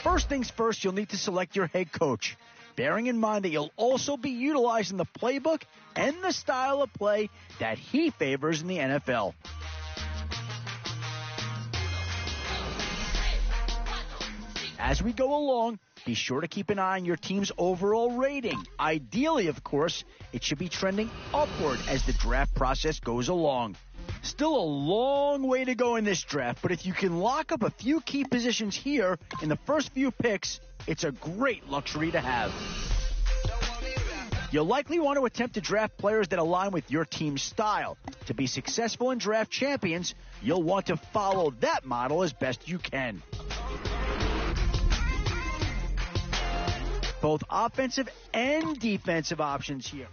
First things first, you'll need to select your head coach, bearing in mind that you'll also be utilizing the playbook and the style of play that he favors in the NFL. As we go along, be sure to keep an eye on your team's overall rating. Ideally, of course, it should be trending upward as the draft process goes along. Still a long way to go in this draft, but if you can lock up a few key positions here in the first few picks, it's a great luxury to have. You'll likely want to attempt to draft players that align with your team's style. To be successful in draft champions, you'll want to follow that model as best you can. Both offensive and defensive options here.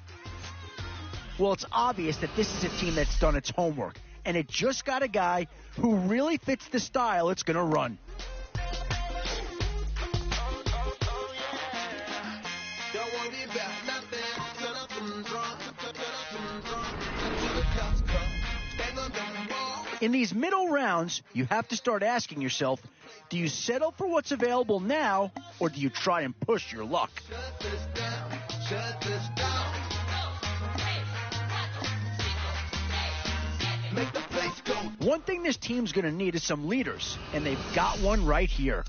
Well, it's obvious that this is a team that's done its homework, and it just got a guy who really fits the style it's going to run. In these middle rounds, you have to start asking yourself, do you settle for what's available now, or do you try and push your luck? One thing this team's going to need is some leaders, and they've got one right here.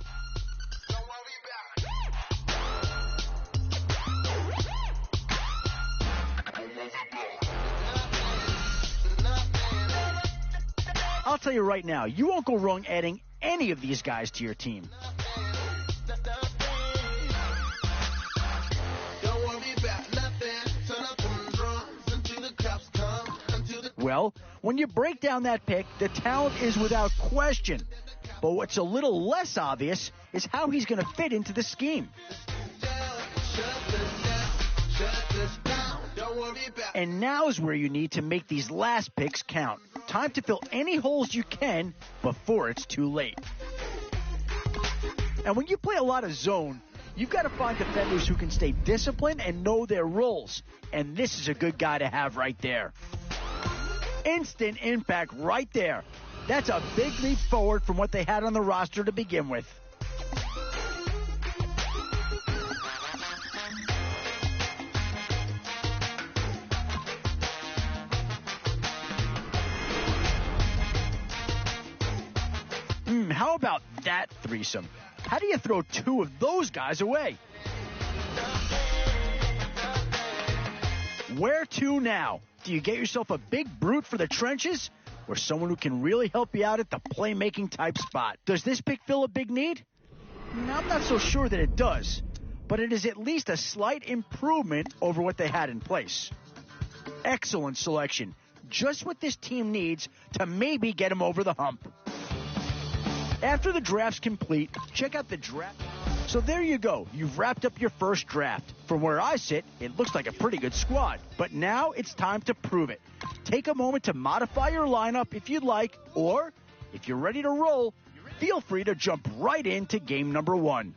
I'll tell you right now, you won't go wrong adding any of these guys to your team. Well, when you break down that pick, the talent is without question. But what's a little less obvious is how he's going to fit into the scheme. And now's where you need to make these last picks count. Time to fill any holes you can before it's too late. And when you play a lot of zone, you've got to find defenders who can stay disciplined and know their roles. And this is a good guy to have right there. Instant impact right there. That's a big leap forward from what they had on the roster to begin with. How about that threesome? How do you throw two of those guys away? Where to now? Do you get yourself a big brute for the trenches, or someone who can really help you out at the playmaking type spot? Does this pick fill a big need? I'm not so sure that it does, but it is at least a slight improvement over what they had in place. Excellent selection. Just what this team needs to maybe get them over the hump. After the draft's complete, check out the draft. So there you go. You've wrapped up your first draft. From where I sit, it looks like a pretty good squad. But now it's time to prove it. Take a moment to modify your lineup if you'd like, or if you're ready to roll, feel free to jump right into game number 1.